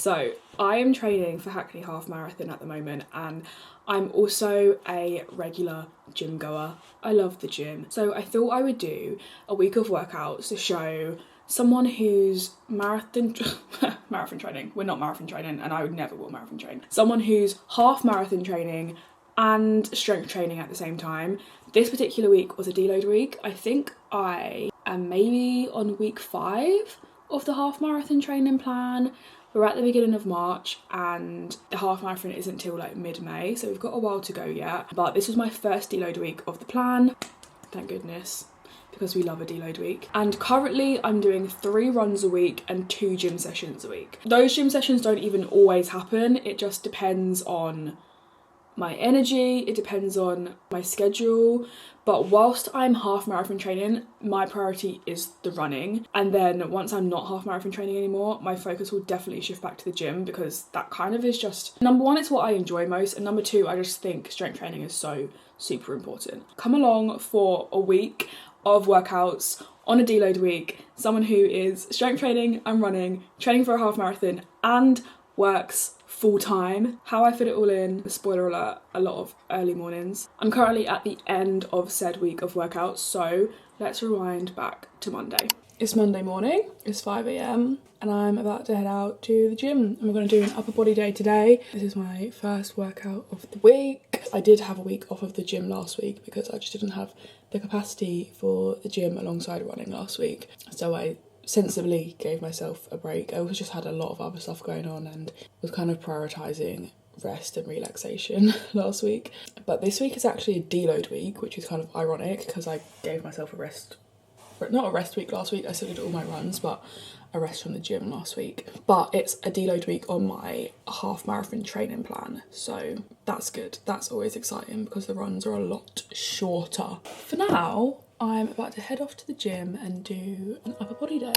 So I am training for Hackney Half Marathon at the moment, and I'm also a regular gym goer. I love the gym. So I thought I would do a week of workouts to show someone who's marathon training. We're not marathon training, and I would never will marathon train. Someone who's half marathon training and strength training at the same time. This particular week was a deload week. I think I am maybe on week 5 of the half marathon training plan. We're at the beginning of March and the half marathon isn't till like mid-May, so we've got a while to go yet. But this was my first deload week of the plan, thank goodness, because we love a deload week. And currently I'm doing 3 runs a week and 2 gym sessions a week. Those gym sessions don't even always happen, it just depends on my energy, it depends on my schedule. But whilst I'm half marathon training, my priority is the running. And then once I'm not half marathon training anymore, my focus will definitely shift back to the gym, because that kind of is just, number one, it's what I enjoy most, and number 2, I just think strength training is so super important. Come along for a week of workouts on a deload week, someone who is strength training and running, training for a half marathon, and works full time. How I fit it all in, spoiler alert, a lot of early mornings. I'm currently at the end of said week of workouts, so let's rewind back to Monday. It's Monday morning, it's 5 a.m. and I'm about to head out to the gym, and we're going to do an upper body day today. This is my first workout of the week. I did have a week off of the gym last week because I just didn't have the capacity for the gym alongside running last week, so I sensibly gave myself a break. I also just had a lot of other stuff going on and was kind of prioritising rest and relaxation last week. But this week is actually a deload week, which is kind of ironic because I gave myself a rest, not a rest week last week, I still did all my runs, but a rest from the gym last week. But it's a deload week on my half marathon training plan, so that's good. That's always exciting because the runs are a lot shorter. For now, I'm about to head off to the gym and do an upper body day.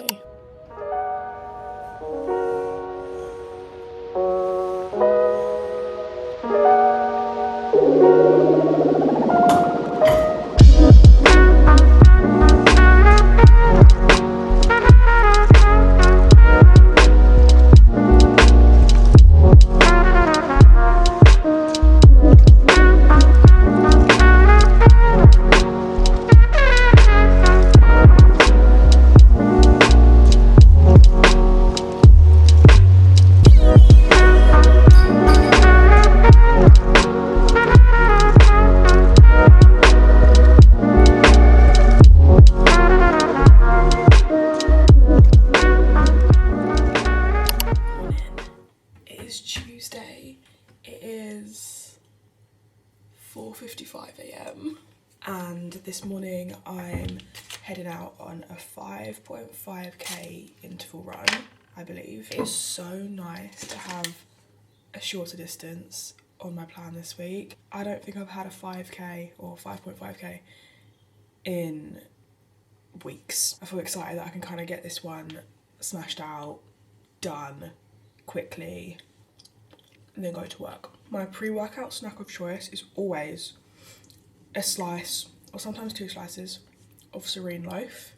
Tuesday, it is 4:55 a.m. and this morning I'm heading out on a 5.5k interval run, I believe. It is so nice to have a shorter distance on my plan this week. I don't think I've had a 5k or 5.5k in weeks. I feel excited that I can kind of get this one smashed out, done quickly, and then go to work. My pre-workout snack of choice is always a slice, or sometimes 2 slices, of Serene loaf.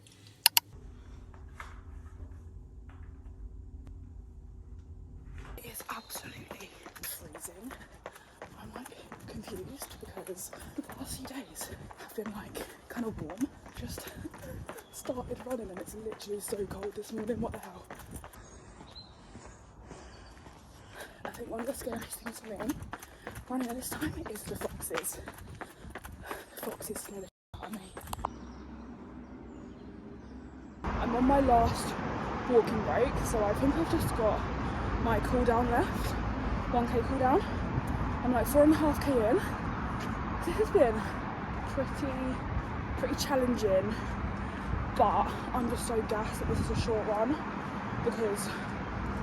It is absolutely freezing. I'm like confused because the past few days have been like kind of warm. Just started running and it's literally so cold this morning, what the hell. I think one of the scariest things for me running at this time is the foxes. The foxes scare the shit out of me. I'm on my last walking break, so I think I've just got my cool down left, 1k cool down. I'm like 4.5k in. This has been pretty challenging, but I'm just so gassed that this is a short run because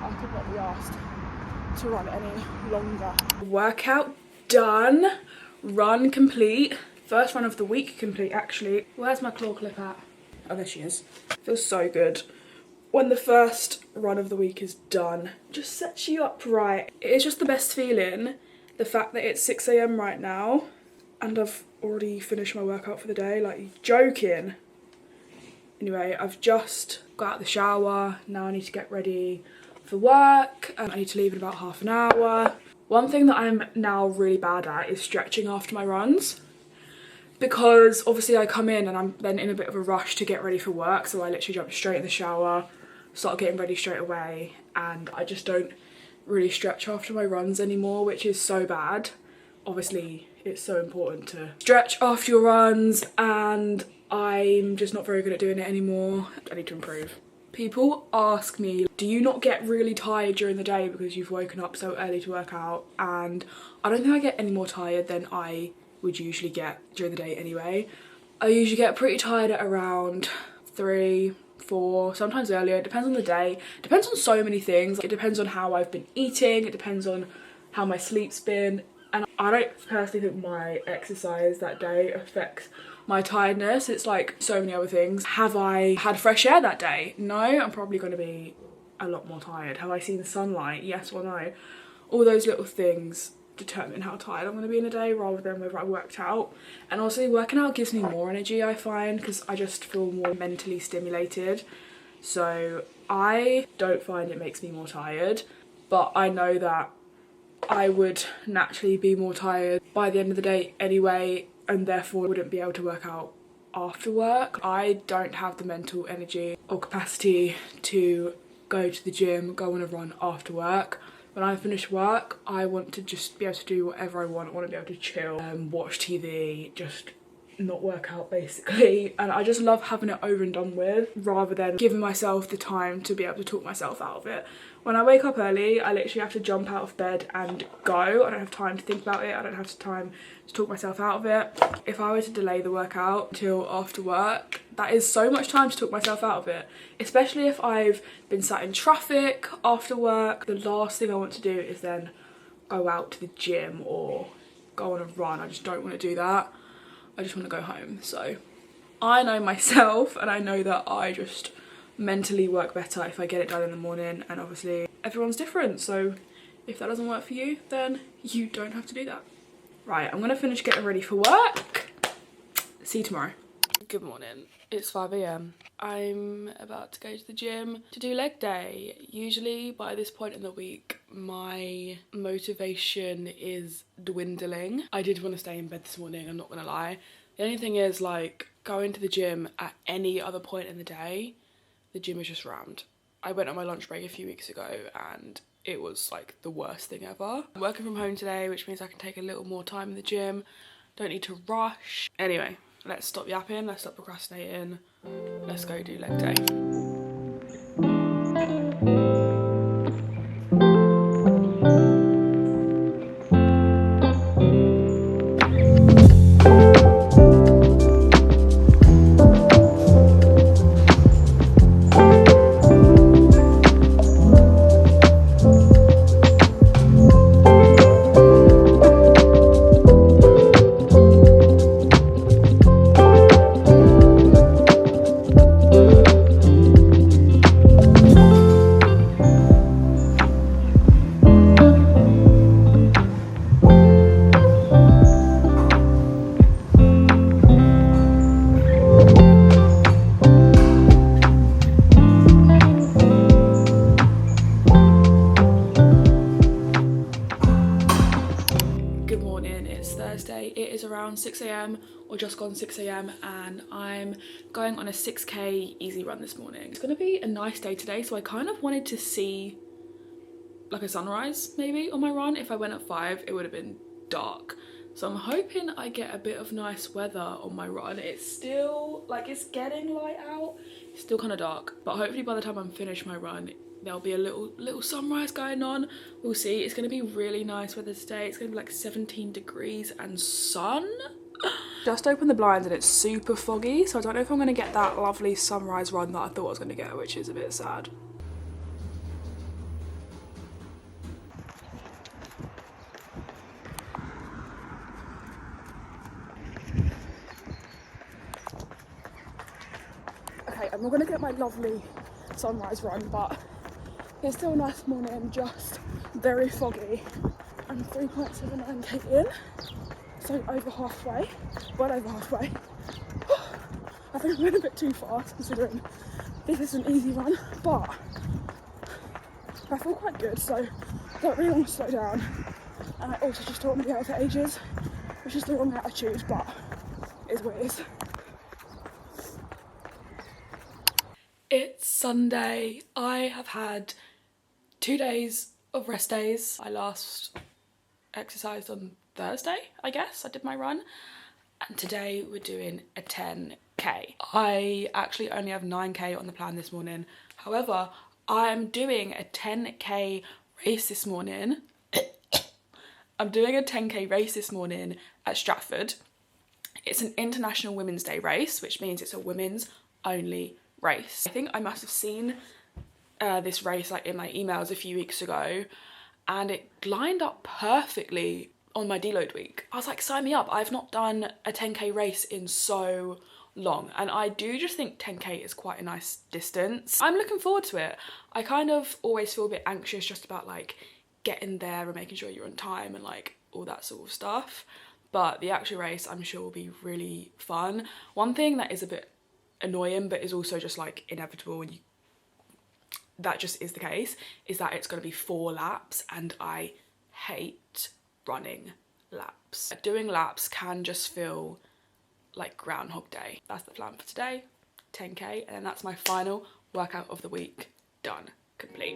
I could not be asked to run any longer. Workout done, run complete, first run of the week complete actually. Where's my claw clip at? Oh, there she is. Feels so good when the first run of the week is done. Just sets you up right. It is just the best feeling, the fact that it's 6 a.m. right now and I've already finished my workout for the day, like, you're joking. Anyway, I've just got out of the shower, now I need to get ready for work. I need to leave in about half an hour. One thing that I'm now really bad at is stretching after my runs, because obviously I come in and I'm then in a bit of a rush to get ready for work, so I literally jump straight in the shower, start getting ready straight away, and I just don't really stretch after my runs anymore, which is so bad. Obviously it's so important to stretch after your runs, and I'm just not very good at doing it anymore. I need to improve. People ask me, do you not get really tired during the day because you've woken up so early to work out? And I don't think I get any more tired than I would usually get during the day anyway. I usually get pretty tired at around 3, 4, sometimes earlier. It depends on the day. It depends on so many things. It depends on how I've been eating. It depends on how my sleep's been. And I don't personally think my exercise that day affects my tiredness. It's like so many other things. Have I had fresh air that day? No, I'm probably going to be a lot more tired. Have I seen sunlight? Yes or no? All those little things determine how tired I'm going to be in a day, rather than whether I worked out. And also working out gives me more energy, I find, because I just feel more mentally stimulated. So I don't find it makes me more tired, but I know that I would naturally be more tired by the end of the day anyway, and therefore wouldn't be able to work out after work. I don't have the mental energy or capacity to go to the gym, go on a run after work. When I finish work, I want to just be able to do whatever I want. I want to be able to chill, watch TV, just not work out basically. And I just love having it over and done with, rather than giving myself the time to be able to talk myself out of it. When I wake up early, I literally have to jump out of bed and go. I don't have time to think about it. I don't have time to talk myself out of it. If I were to delay the workout till after work, that is so much time to talk myself out of it. Especially if I've been sat in traffic after work. The last thing I want to do is then go out to the gym or go on a run. I just don't want to do that. I just want to go home. So I know myself, and I know that I just mentally work better if I get it done in the morning, and obviously everyone's different, so if that doesn't work for you, then you don't have to do that. Right, I'm gonna finish getting ready for work. See you tomorrow. Good morning, it's 5 AM. I'm about to go to the gym to do leg day. Usually by this point in the week, my motivation is dwindling. I did want to stay in bed this morning, I'm not gonna lie. The only thing is, like, going to the gym at any other point in the day, the gym is just rammed. I went on my lunch break a few weeks ago and it was like the worst thing ever. I'm working from home today, which means I can take a little more time in the gym. Don't need to rush. Anyway, let's stop yapping, let's stop procrastinating. Let's go do leg day. It is around 6 AM or just gone 6 AM and I'm going on a 6k easy run this morning. It's gonna be a nice day today, so I kind of wanted to see like a sunrise maybe on my run. If I went at 5 it would have been dark, so I'm hoping I get a bit of nice weather on my run. It's still like, it's getting light out, it's still kind of dark, but hopefully by the time I'm finished my run there'll be a little sunrise going on. We'll see. It's going to be really nice weather today. It's going to be like 17 degrees and sun. Just opened the blinds and it's super foggy, so I don't know if I'm going to get that lovely sunrise run that I thought I was going to get, which is a bit sad. Okay, I'm not going to get my lovely sunrise run, but it's still a nice morning, just very foggy. I'm 3.79k in, so over halfway, well over halfway. I think I went a bit too fast considering this is an easy run, but I feel quite good, so I don't really want to slow down. And I also just don't want to be out for ages, which is the wrong attitude, but it is what it is. It's Sunday. I have had 2 days of rest days. I last exercised on Thursday, I guess. I did my run. And today we're doing a 10k. I actually only have 9k on the plan this morning. However, I'm doing a 10k race this morning. I'm doing a 10k race this morning at Stratford. It's an International Women's Day race, which means it's a women's only race. I think I must have seen this race like in my emails a few weeks ago, and it lined up perfectly on my deload week. I was like, sign me up. I've not done a 10k race in so long, and I do just think 10k is quite a nice distance. I'm looking forward to it. I kind of always feel a bit anxious just about like getting there and making sure you're on time and like all that sort of stuff, but the actual race I'm sure will be really fun. One thing that is a bit annoying but is also just like inevitable, and that just is the case, is that it's going to be 4 laps, and I hate running laps. Doing laps can just feel like Groundhog Day. That's the plan for today, 10k, and then that's my final workout of the week. Done. Complete.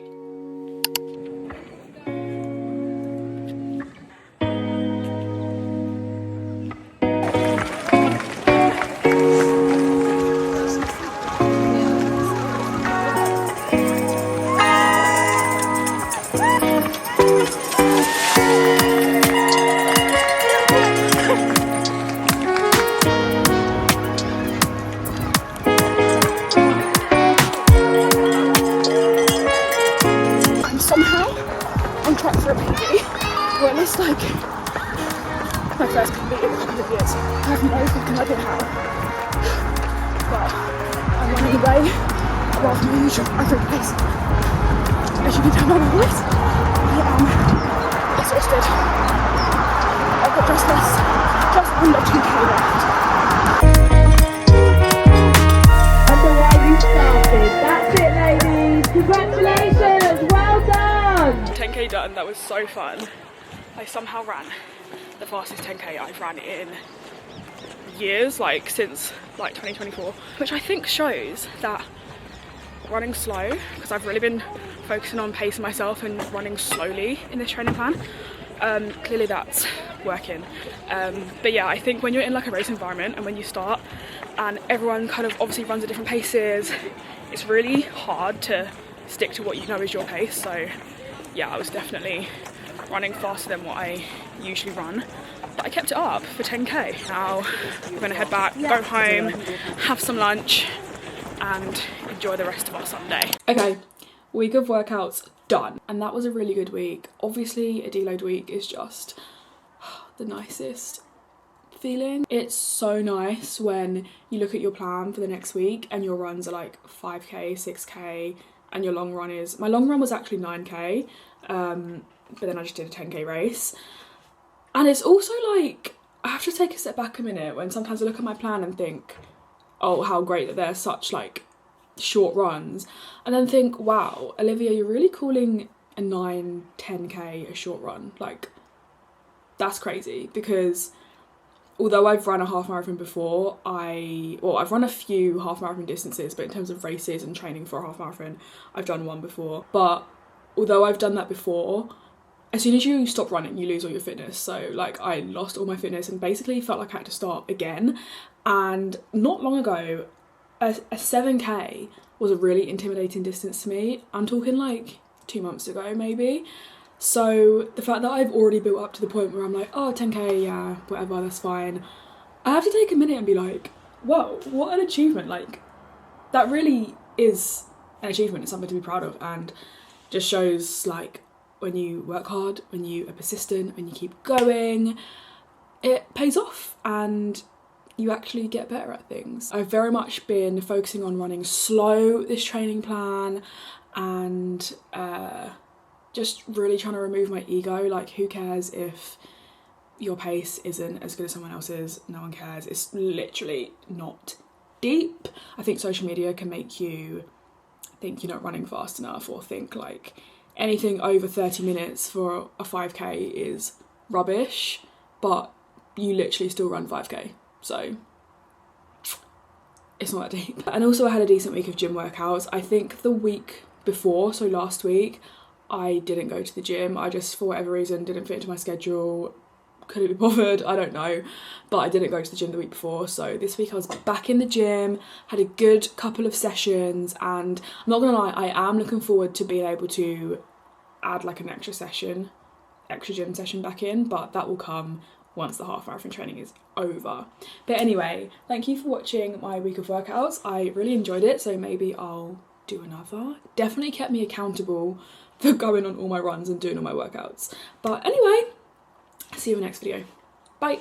On track for a PB, or at least like my first PB in 100 years. I have no fucking idea how, but I'm running away above my usual average pace. As you can tell by my voice, I am exhausted. I've got just under 2k left. And the way you started. That's it, ladies. Congratulations. Well done. 10k done. That was so fun. I somehow ran the fastest 10k I've ran in years, like since like 2024, which I think shows that running slow, because I've really been focusing on pacing myself and running slowly in this training plan. Clearly that's working. But yeah, I think when you're in like a race environment and when you start and everyone kind of obviously runs at different paces, it's really hard to stick to what you know is your pace. So yeah, I was definitely running faster than what I usually run, but I kept it up for 10k. Now we're gonna head back, go home, have some lunch and enjoy the rest of our Sunday. Okay, week of workouts done, and that was a really good week. Obviously a deload week is just the nicest feeling. It's so nice when you look at your plan for the next week and your runs are like 5k, 6k, and your long run is, my long run was actually 9k, but then I just did a 10k race. And it's also like, I have to take a step back a minute when sometimes I look at my plan and think, oh, how great that they're such like short runs, and then think, wow, Olivia, you're really calling a 9-10k a short run. Like, that's crazy, because although I've run a half marathon before, I've run a few half marathon distances, but in terms of races and training for a half marathon, I've done one before. But although I've done that before, as soon as you stop running, you lose all your fitness. So like, I lost all my fitness and basically felt like I had to start again. And not long ago, a 7k was a really intimidating distance to me. I'm talking like 2 months ago maybe. So the fact that I've already built up to the point where I'm like, oh, 10k, yeah, whatever, that's fine. I have to take a minute and be like, whoa, what an achievement. Like, that really is an achievement. It's something to be proud of, and just shows like when you work hard, when you are persistent, when you keep going, it pays off and you actually get better at things. I've very much been focusing on running slow this training plan, and just really trying to remove my ego. Like, who cares if your pace isn't as good as someone else's? No one cares. It's literally not deep. I think social media can make you think you're not running fast enough, or think like anything over 30 minutes for a 5k is rubbish, but you literally still run 5k, so it's not that deep. And also I had a decent week of gym workouts. I think the week before, so last week, I didn't go to the gym. I just, for whatever reason, didn't fit into my schedule, couldn't be bothered, I don't know, but I didn't go to the gym the week before. So this week I was back in the gym, had a good couple of sessions, and I'm not gonna lie, I am looking forward to being able to add like an extra gym session back in, but that will come once the half marathon training is over. But anyway, thank you for watching my week of workouts. I really enjoyed it, so maybe I'll do another. Definitely kept me accountable for going on all my runs and doing all my workouts. But anyway, see you in the next video. Bye.